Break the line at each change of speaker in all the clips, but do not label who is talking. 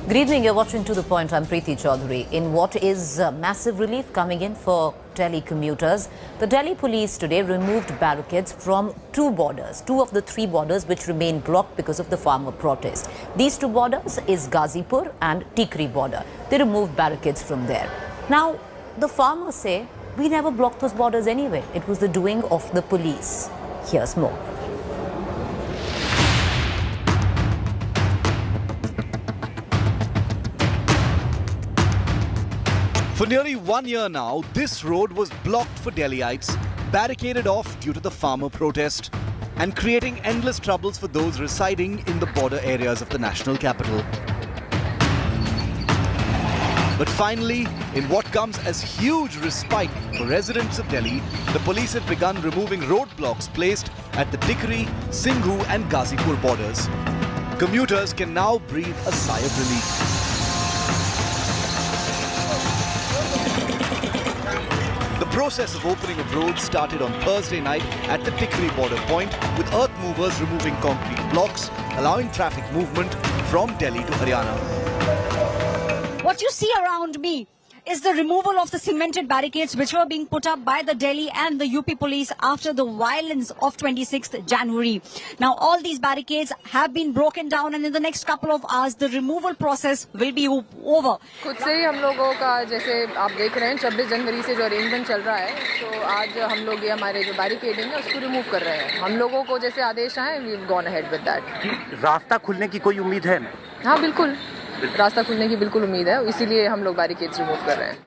Good evening, you're watching To The Point. I'm Preeti Chaudhary. In what is massive relief coming in for Delhi commuters, the Delhi police today removed barricades from two of the three borders which remain blocked because of the farmer protest. These two borders is Ghazipur and Tikri border. They removed barricades from there. Now, the farmers say, we never blocked those borders anyway. It was the doing of the police. Here's more.
For nearly 1 year now, this road was blocked for Delhiites, barricaded off due to the farmer protest, and creating endless troubles for those residing in the border areas of the national capital. But finally, in what comes as huge respite for residents of Delhi, the police have begun removing roadblocks placed at the Tikri, Singhu and Ghazipur borders. Commuters can now breathe a sigh of relief. The process of opening of roads started on Thursday night at the Tikri border point, with earth movers removing concrete blocks, allowing traffic movement from Delhi to Haryana.
What you see around me is the removal of the cemented barricades which were being put up by the Delhi and the UP police after the violence of 26th January. Now all these barricades have been broken down, and in the next couple of hours the removal process will be over.
खुद से ही हम लोगों का, जैसे आप देख रहे हैं 26 जनवरी से जो अरेंजमेंट चल रहा है, तो आज हम लोग ये हमारे जो बैरिकेडिंग है उसको रिमूव कर रहे हैं. हम लोगों को जैसे आदेश आए, we have gone ahead with that.
रास्ता खुलने की कोई उम्मीद है?
हाँ बिल्कुल, रास्ता खुलने की बिल्कुल उम्मीद है, इसीलिए हम लोग बैरिकेड्स रिमूव कर रहे हैं.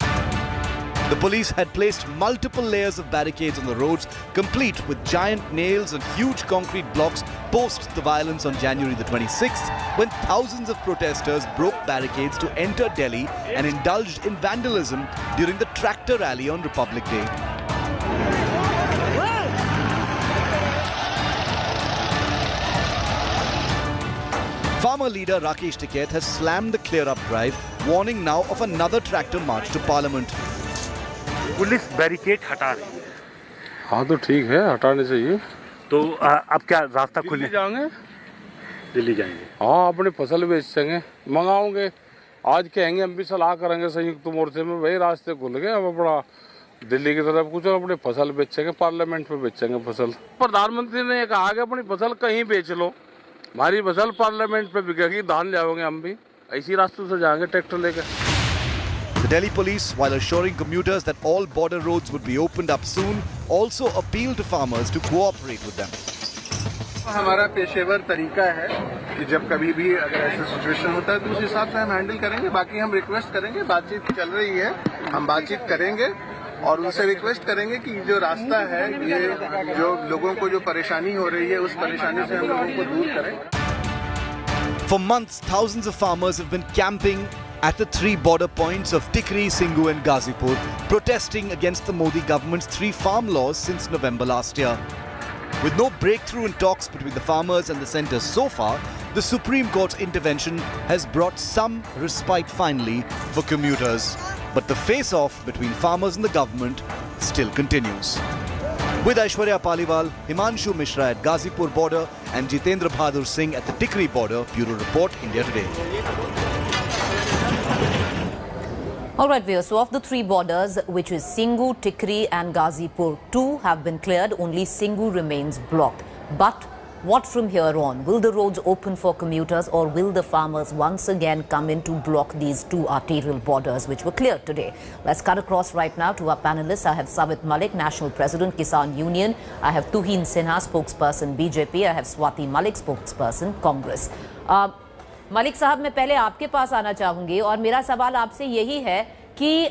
The police had placed multiple layers of barricades on the roads, complete with giant nails and huge concrete blocks post the violence on January the 26th, when thousands of protesters broke barricades to enter Delhi and indulged in vandalism during the tractor rally on Republic Day. Farmer leader Rakesh Tikait has slammed the clear-up drive, warning now of another tractor march to Parliament.
Police barricade हटा रही है.
हाँ तो ठीक है, हटाने चाहिए.
तो अब क्या रास्ता खुलने
जाएंगे?
दिल्ली जाएंगे.
हाँ, अपनी फसल बेचेंगे, मंगाओगे. आज कहेंगे हम भी सलाह करेंगे संयुक्त मोर्चे में, भाई रास्ते खुल गए, अब अपना दिल्ली की तरफ कुछ अपनी फसल बेचेंगे, पार्लियामेंट में बेचेंगे फसल. प्रधानमंत्री ने कहा कि अपनी फसल कहीं बेच लो, हमारी फसल पार्लियामेंट पे बिकेगी, धान जाओगे हम भी, इसी रास्ते से जाएंगे ट्रैक्टर लेकर.
The Delhi police, while assuring commuters that all border roads would be opened up soon, also appealed to farmers to cooperate with them.
हमारा पेशेवर तरीका है कि जब कभी भी अगर ऐसा सिचुएशन होता है तो उस हिसाब से हम हैंडल करेंगे. बाकी हम रिक्वेस्ट करेंगे, बातचीत चल रही है, हम बातचीत करेंगे और उनसे रिक्वेस्ट करेंगे कि जो रास्ता है, ये जो लोगों को जो परेशानी हो रही है, उस परेशानी से हम लोगों को दूर करें.
For months, thousands of farmers have been camping at the three border points of Tikri, Singhu and Ghazipur, protesting against the Modi government's three farm laws since November last year. With no breakthrough in talks between the farmers and the centre so far, the Supreme Court's intervention has brought some respite finally for commuters. But the face-off between farmers and the government still continues. With Aishwarya Paliwal, Himanshu Mishra at Ghazipur border and Jitendra Bahadur Singh at the Tikri border, Bureau Report, India Today.
All right, viewers, so of the three borders, which is Singhu, Tikri and Ghazipur, two have been cleared. Only Singhu remains blocked. But what from here on? Will the roads open for commuters, or will the farmers once again come in to block these two arterial borders which were cleared today? Let's cut across right now to our panelists. I have Savit Malik, National President, Kisan Union. I have Tuhin Sinha, spokesperson, BJP. I have Swati Malik, spokesperson, Congress. Malik साहब, मैं पहले आपके पास आना चाहूँगी और मेरा सवाल आपसे यही है कि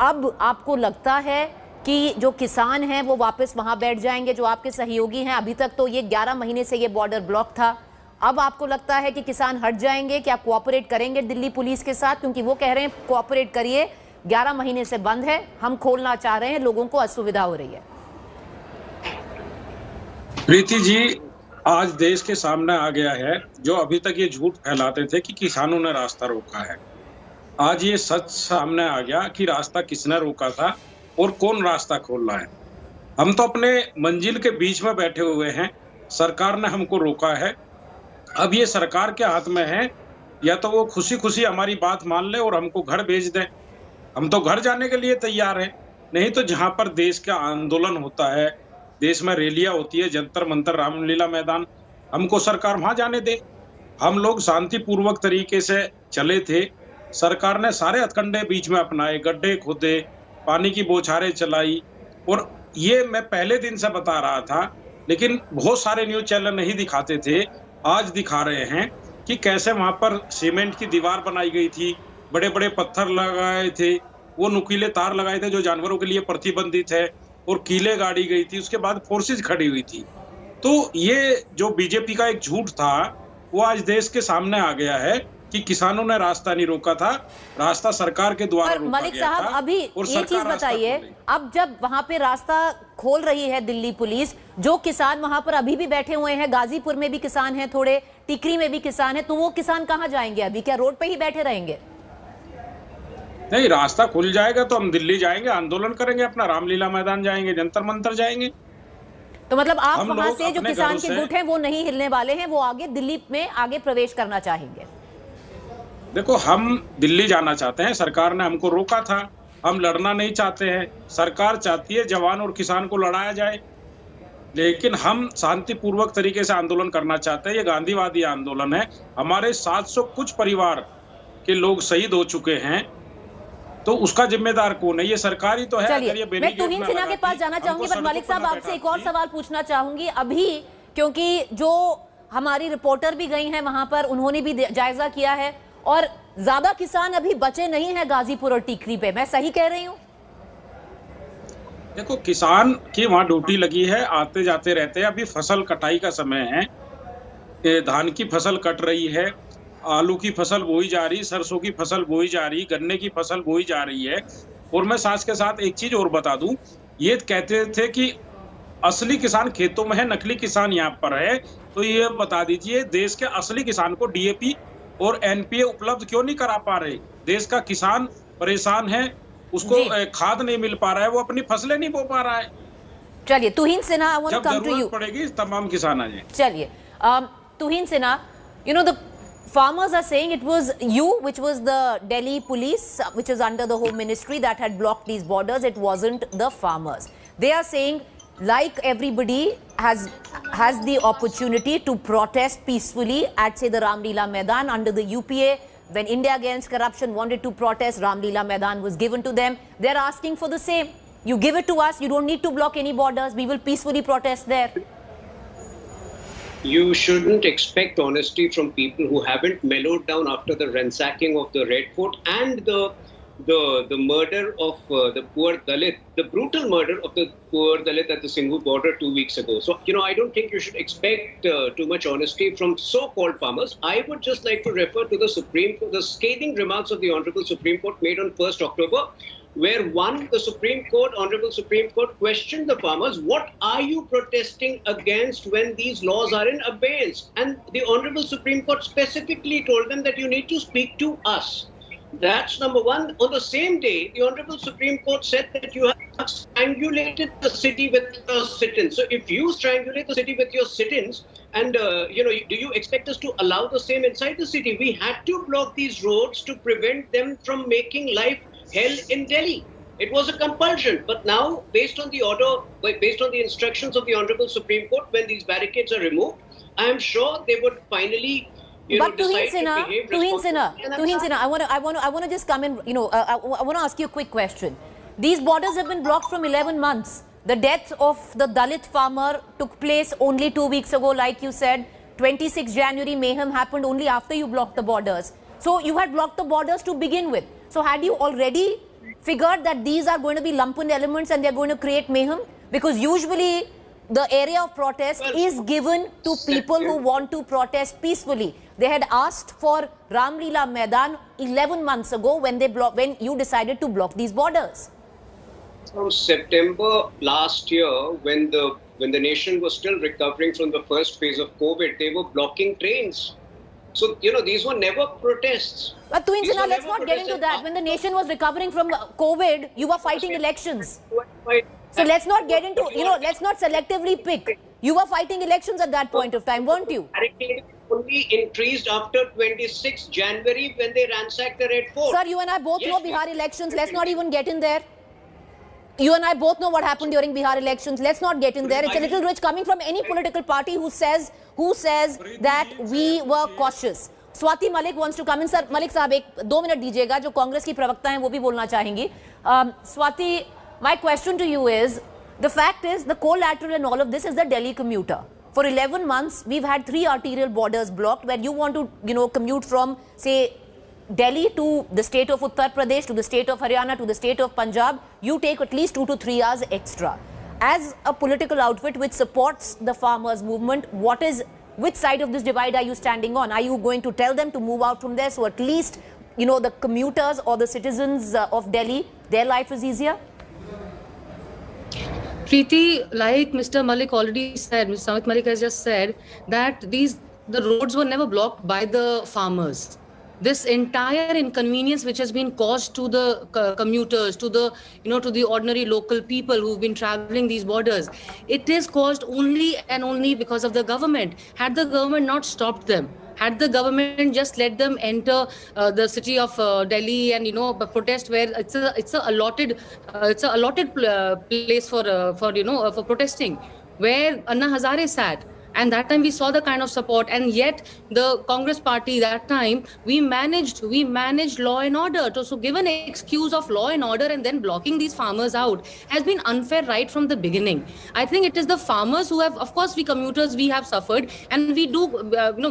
अब आपको लगता है कि जो किसान हैं वो वापस वहाँ बैठ जाएंगे जो आपके सहयोगी हैं? अभी तक तो ये 11 महीने से ये बॉर्डर ब्लॉक था. अब आपको लगता है कि किसान हट जाएंगे? क्या कोऑपरेट करेंगे दिल्ली पुलिस के साथ? क्योंकि वो कह रहे हैं कोऑपरेट करिए, 11 महीने से बंद है, हम खोलना चाह रहे हैं, लोगों को असुविधा हो रही है.
प्रीति जी, आज देश के सामने आ गया है जो अभी तक ये झूठ फैलाते थे कि किसानों ने रास्ता रोका है. आज ये सच सामने आ गया कि रास्ता किसने रोका था और कौन रास्ता खोल रहा है. हम तो अपने मंजिल के बीच में बैठे हुए हैं, सरकार ने हमको रोका है. अब ये सरकार के हाथ में है या तो वो खुशी खुशी हमारी बात मान ले और हमको घर भेज दें। हम तो घर जाने के लिए तैयार हैं। नहीं तो जहां पर देश का आंदोलन होता है, देश में रैलियां होती है, जंतर मंतर, रामलीला मैदान, हमको सरकार वहां जाने दे। हम लोग शांतिपूर्वक तरीके से चले थे। सरकार ने सारे हथकंडे बीच में अपनाए, गड्ढे खोदे, पानी की बौछारें चलाई, और ये मैं पहले दिन से बता रहा था, लेकिन बहुत सारे न्यूज चैनल नहीं दिखाते थे। आज दिखा रहे हैं कि कैसे वहां पर सीमेंट की दीवार बनाई गई थी, बड़े बड़े पत्थर लगाए थे, वो नुकीले तार लगाए थे जो जानवरों के लिए प्रतिबंधित है, और कीले गाड़ी गई थी, उसके बाद फोर्सेज खड़ी हुई थी। तो ये जो बीजेपी का एक झूठ था वो आज देश के सामने आ गया है कि किसानों ने रास्ता नहीं रोका था, रास्ता सरकार के द्वारा रोका
मलिक
गया
साहब,
था।
अभी ये चीज बताइए, अब जब वहां पे रास्ता खोल रही है दिल्ली पुलिस, जो किसान वहां पर अभी भी बैठे हुए हैं, गाजीपुर में भी किसान हैं, थोड़े टिकरी में भी किसान है, तो वो किसान कहाँ जाएंगे? अभी क्या रोड पे ही बैठे रहेंगे?
नहीं, रास्ता खुल जाएगा तो हम दिल्ली जाएंगे, आंदोलन करेंगे, अपना रामलीला मैदान जाएंगे, जंतर मंतर जाएंगे।
तो मतलब आप वहां से जो किसान के गुट हैं वो नहीं हिलने वाले हैं, वो आगे दिल्ली में आगे प्रवेश करना चाहेंगे?
देखो, हम दिल्ली जाना चाहते हैं, सरकार ने हमको रोका था, हम लड़ना नहीं चाहते हैं। सरकार चाहती है जवान और किसान को लड़ाया जाए, लेकिन हम शांतिपूर्वक तरीके से आंदोलन करना चाहते हैं। ये गांधीवादी आंदोलन है। हमारे 700 कुछ परिवार के लोग शहीद हो चुके हैं, तो उसका जिम्मेदार कौन है? ये सरकार ही तो है।
चलिए, मैं तुहिन सिन्हा के पास जाना चाहूंगी, पर मलिक साहब आपसे एक और सवाल पूछना चाहूंगी अभी, क्योंकि जो हमारी रिपोर्टर भी गई हैं वहां पर, उन्होंने भी जायजा किया है, और ज्यादा किसान अभी बचे नहीं हैं गाजीपुर और टीकरी पे। मैं सही कह रही हूँ?
देखो, किसान की वहां ड्यूटी लगी है, आते जाते रहते हैं। अभी फसल कटाई का समय है, धान की फसल कट रही है, आलू की फसल बोई जा रही, सरसों की फसल बोई जा रही, गन्ने की फसल बोई जा रही है। और मैं साथ के साथ एक चीज और बता दूं, ये कहते थे कि असली किसान खेतों में है, नकली किसान यहाँ पर है। तो ये बता दीजिए, देश के असली किसान को डीएपी और एनपीए उपलब्ध क्यों नहीं करा पा रहे? देश का किसान परेशान है, उसको खाद नहीं मिल पा रहा है, वो अपनी फसलें नहीं बो पा रहा है।
चलिए, Tuhin Sinha, I want to come to you.
पड़ेगी तमाम किसान आ जाए।
चलिए, Tuhin Sinha, you know, the farmers are saying it was you, which was the Delhi police, which is under the Home Ministry, that had blocked these borders. It wasn't the farmers. They are saying, like everybody has the opportunity to protest peacefully at, say, the Ramleela Maidan under the UPA. When India Against Corruption wanted to protest, Ramleela Maidan was given to them. They're asking for the same. You give it to us, you don't need to block any borders. We will peacefully protest there.
You shouldn't expect honesty from people who haven't mellowed down after the ransacking of the Red Fort and the murder of the poor Dalit, the brutal murder of the poor Dalit at the Singhu border 2 weeks ago. So, I don't think you should expect too much honesty from so-called farmers. I would just like to refer to the scathing remarks of the Honorable Supreme Court made on 1st October, where the Honorable Supreme Court questioned the farmers, what are you protesting against when these laws are in abeyance? And the Honorable Supreme Court specifically told them that you need to speak to us. That's number one. On the same day, the Honorable Supreme Court said that you have strangulated the city with your sit-ins. So if you strangulate the city with your sit-ins, and do you expect us to allow the same inside the city? We had to block these roads to prevent them from making life hell in Delhi. It was a compulsion. But now, based on the instructions of the Honorable Supreme Court, when these barricades are removed, I am sure they would finally
Tuhin Sinha, I want to just come in, I want to ask you a quick question. These borders have been blocked from 11 months. The death of the Dalit farmer took place only 2 weeks ago, like you said. 26 January mayhem happened only after you blocked the borders. So you had blocked the borders to begin with. So had you already figured that these are going to be lumpen elements and they're going to create mayhem? Because usually the area of protest is given to people who want to protest peacefully. They had asked for Ramleela Maidan 11 months ago when you decided to block these borders.
From September last year, when the nation was still recovering from the first phase of COVID, they were blocking trains. So, these were never protests.
But Tuhin Sinha, let's not get into that. When the nation was recovering from COVID, you were fighting elections. So let's not get into, let's not selectively pick. You were fighting elections at that point of time, weren't you?
only increased after 26 January when they ransacked the Red Fort.
Sir, you and I both know Bihar elections. Let's not even get in there. You and I both know what happened during Bihar elections. Let's not get in there. It's a little rich coming from any political party who says that we were cautious. Swati Malik wants to come in. Sir, Malik साहब एक 2 minute दीजिएगा. जो कांग्रेस की प्रवक्ता हैं वो भी बोलना चाहेंगी. Swati, my question to you is, the fact is the collateral in all of this is the Delhi commuter. For 11 months, we've had 3 arterial borders blocked where you want to, commute from, say, Delhi to the state of Uttar Pradesh, to the state of Haryana, to the state of Punjab. You take at least 2 to 3 hours extra. As a political outfit which supports the farmers' movement, which side of this divide are you standing on? Are you going to tell them to move out from there so at least, the commuters or the citizens of Delhi, their life is easier?
Preeti, like Mr. Malik already said, Mr. Samit Malik has just said that the roads were never blocked by the farmers. This entire inconvenience which has been caused to the commuters, to the ordinary local people who've been traveling these borders, it is caused only and only because of the government. Had the government not stopped them, had the government just let them enter the city of Delhi and protest where it's a allotted place for protesting, where Anna Hazare sat. And that time we saw the kind of support, and yet the Congress party that time, we managed law and order. So give an excuse of law and order and then blocking these farmers out has been unfair right from the beginning. I think it is the farmers who have, of course, we commuters, we have suffered, and we do,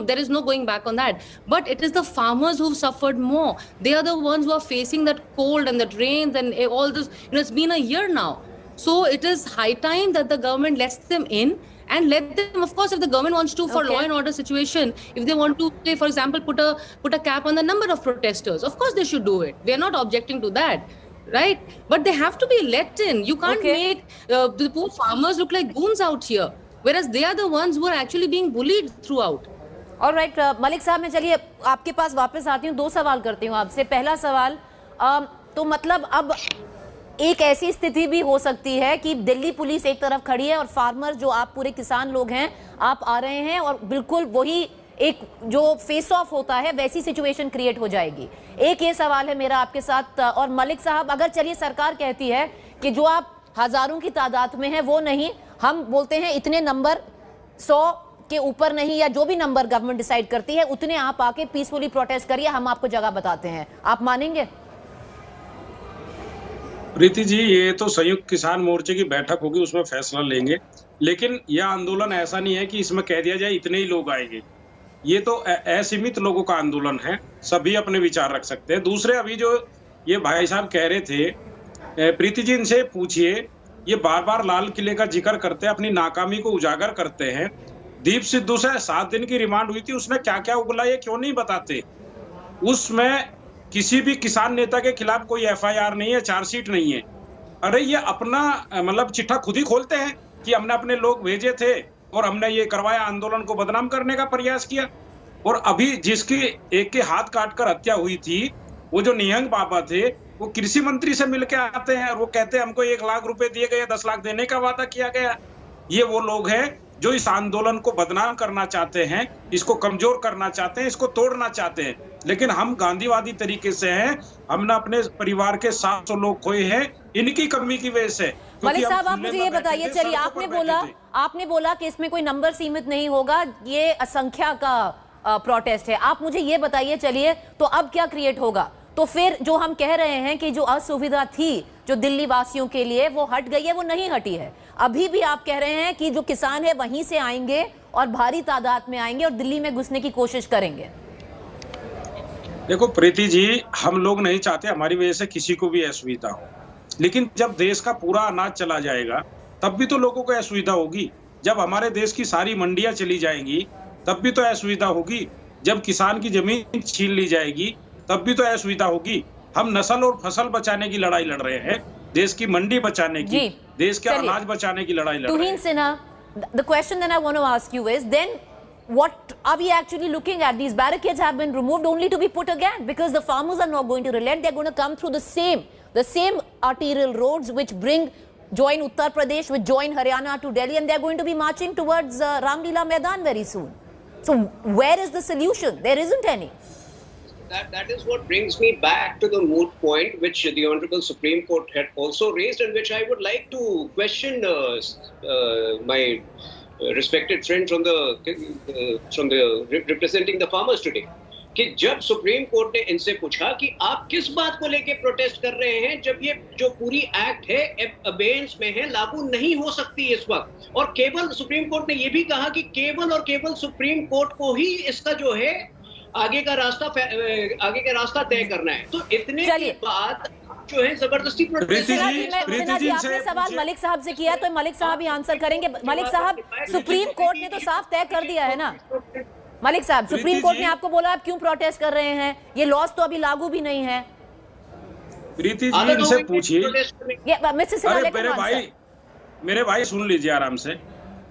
there is no going back on that. But it is the farmers who've suffered more. They are the ones who are facing that cold and that rains and all this. It's been a year now. So it is high time that the government lets them in. And let them, of course, if the government wants to, for law and order situation, if they want to, say, for example, put a cap on the number of protesters, of course they should do it. They are not objecting to that, right? But they have to be let in. You can't make the poor farmers look like goons out here, whereas they are the ones who are actually being bullied throughout.
All right, Malik साहब, मैं चलिए आपके पास वापस आती हूँ. 2 सवाल करती हूँ आपसे. पहला सवाल, तो मतलब अब एक ऐसी स्थिति भी हो सकती है कि दिल्ली पुलिस एक तरफ खड़ी है और फार्मर, जो आप पूरे किसान लोग हैं, आप आ रहे हैं और बिल्कुल वही एक जो फेस ऑफ होता है वैसी सिचुएशन क्रिएट हो जाएगी. एक ये सवाल है मेरा आपके साथ. और मलिक साहब, अगर चलिए सरकार कहती है कि जो आप हजारों की तादाद में हैं वो नहीं, हम बोलते हैं इतने नंबर 100 के ऊपर नहीं, या जो भी नंबर गवर्नमेंट डिसाइड करती है उतने आप आके पीसफुली प्रोटेस्ट करिए, हम आपको जगह बताते हैं, आप मानेंगे?
प्रीति जी, ये तो संयुक्त किसान मोर्चे की बैठक होगी, उसमें फैसला लेंगे. लेकिन यह आंदोलन ऐसा नहीं है कि इसमें कह दिया जाए इतने ही लोग आएंगे. ये तो असीमित लोगों का आंदोलन है, सभी अपने विचार रख सकते हैं. दूसरे, अभी जो ये भाई साहब कह रहे थे, प्रीति जी इनसे पूछिए, ये बार बार लाल किले का जिक्र करते हैं, अपनी नाकामी को उजागर करते हैं. दीप सिद्धू से 7 दिन की रिमांड हुई थी, उसने क्या क्या उगला ये क्यों नहीं बताते? उसमें किसी भी किसान नेता के खिलाफ कोई FIR नहीं है, चार्जशीट नहीं है. अरे ये अपना मतलब चिट्ठा खुद ही खोलते हैं कि हमने अपने लोग भेजे थे और हमने ये करवाया, आंदोलन को बदनाम करने का प्रयास किया. और अभी जिसकी एक के हाथ काटकर हत्या हुई थी, वो जो निहंग बाबा थे, वो कृषि मंत्री से मिलके आते हैं और वो कहते हैं हमको 1 लाख रुपए दिए गए, 10 लाख देने का वादा किया गया. ये वो लोग हैं जो इस आंदोलन को बदनाम करना चाहते हैं, इसको कमजोर करना चाहते हैं, इसको तोड़ना चाहते हैं. लेकिन हम गांधीवादी तरीके से हैं, हमने अपने परिवार के 700 लोग खोए हैं इनकी कमी की वजह से.
मलिक साहब, आप मुझे ये बताइए, चलिए आपने बोला कि इसमें कोई नंबर सीमित नहीं होगा, ये असंख्या का प्रोटेस्ट है. आप मुझे ये बताइए, चलिए तो अब क्या क्रिएट होगा? तो फिर जो हम कह रहे हैं कि जो असुविधा थी जो दिल्ली वासियों के लिए, वो हट गई है, वो नहीं हटी है. अभी भी आप कह रहे हैं कि जो किसान है वहीं से आएंगे और भारी तादाद में आएंगे और दिल्ली में घुसने की कोशिश करेंगे.
देखो प्रीति जी, हम लोग नहीं चाहते हमारी वजह से किसी को भी असुविधा हो, लेकिन जब देश का पूरा अनाज चला जाएगा तब भी तो लोगों को असुविधा होगी. जब हमारे देश की सारी मंडियां चली जाएंगी तब भी तो असुविधा होगी. जब किसान की जमीन छीन ली जाएगी तब भी तो असुविधा होगी. हम नस्ल और फसल बचाने की लड़ाई लड़ रहे हैं, देश की मंडी बचाने की, देश के अनाज बचाने की लड़ाई लड़ रहे हैं.
तुहीन Sinha, the question that I want to ask you is, then what are we actually looking at? These barricades have been removed only to be put again, because the farmers are not going to relent. They're going to come through the same arterial roads which join Uttar Pradesh, which join Haryana to Delhi, and they're going to be marching towards Ramlila Maidan very soon. So where is the solution? There isn't any.
That is what brings me back to the moot point which the Honorable Supreme Court had also raised, and which I would like to question my respected friend from the representing the farmers today. कि जब supreme court ने इनसे पूछा कि आप किस बात को लेके प्रोटेस्ट कर रहे हैं, जब ये जो पूरी एक्ट है अबेयंस में है, लागू नहीं हो सकती इस वक्त, और केवल सुप्रीम कोर्ट ने ये भी कहा कि केवल और केवल सुप्रीम कोर्ट को ही इसका जो है आगे का रास्ता तय करना है। तो इतने के बाद जो है जबरदस्ती
आपने सवाल मलिक साहब से किया तो मलिक साहब ही आंसर करेंगे। मलिक साहब, सुप्रीम कोर्ट ने तो साफ तय कर दिया है ना। मलिक साहब, सुप्रीम कोर्ट ने आपको बोला आप क्यों प्रोटेस्ट कर रहे हैं, ये लॉज तो अभी लागू भी नहीं है।
प्रीति जी इनसे पूछिए। मेरे भाई सुन लीजिए आराम से।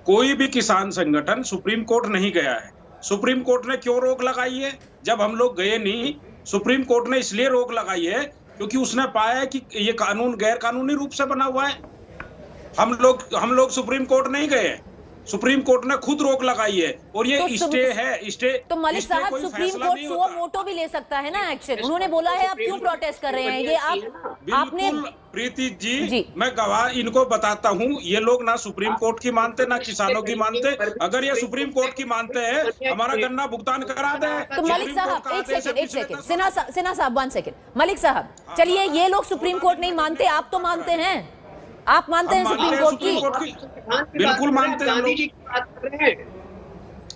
कोई भी किसान संगठन सुप्रीम कोर्ट नहीं गया है। सुप्रीम कोर्ट ने क्यों रोक लगाई है? जब हम लोग गए नहीं, सुप्रीम कोर्ट ने इसलिए रोक लगाई है क्योंकि उसने पाया कि ये कानून गैर कानूनी रूप से बना हुआ है। हम लोग सुप्रीम कोर्ट नहीं गए, सुप्रीम कोर्ट ने खुद रोक लगाई है, और ये
तो
स्टे है। स्टे
तो मलिक साहब, सुप्रीम कोर्ट सुओ मोटो भी ले सकता है ना एक्शन। उन्होंने बोला है आप क्यों प्रोटेस्ट कर रहे हैं, ये आपने।
प्रीति जी, मैं गवाह इनको बताता हूँ, ये लोग ना सुप्रीम कोर्ट की मानते ना किसानों की मानते। अगर ये सुप्रीम कोर्ट की मानते हैं, हमारा गन्ना भुगतान करा दे।
तो मलिक साहब एक सेकंड, सिन्हा साहब 1 सेकंड। मलिक साहब चलिए, ये लोग सुप्रीम कोर्ट नहीं मानते, आप तो मानते हैं। आप मानते हैं सुप्रीम कोर्ट की?
बिल्कुल मानते हैं।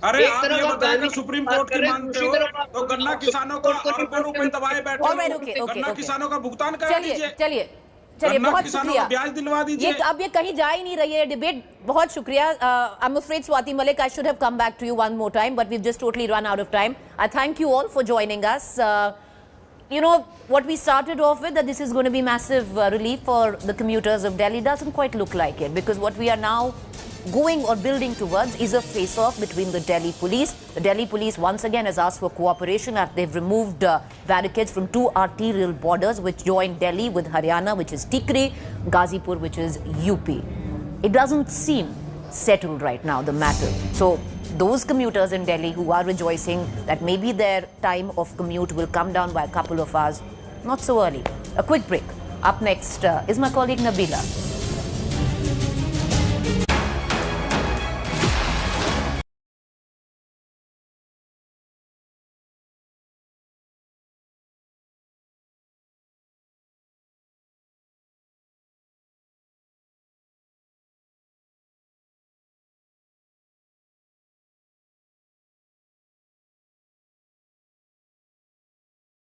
अरे आप ये बताइए, सुप्रीम कोर्ट की मानते हो तो गन्ना किसानों को अरबों रुपए दबाए बैठे, गन्ना किसानों का भुगतान करा दीजिए।
चलिए बहुत शुक्रिया,
ब्याज दिलवा दीजिए।
अब ये कहीं जा ही नहीं रही है डिबेट। बहुत शुक्रिया। I am afraid Swati Malik, I should have come back to you one more time, but we just totally run out of time. I thank you all for joining us. You know, what we started off with, that this is going to be massive relief for the commuters of Delhi, doesn't quite look like it, because what we are now going or building towards is a face-off between the Delhi police. The Delhi police once again has asked for cooperation as they've removed barricades from two arterial borders which join Delhi with Haryana, which is Tikri, Ghazipur, which is UP. It doesn't seem settled right now, the matter. So those commuters in Delhi who are rejoicing that maybe their time of commute will come down by a couple of hours, not so early. A quick break. Up next is my colleague Nabila.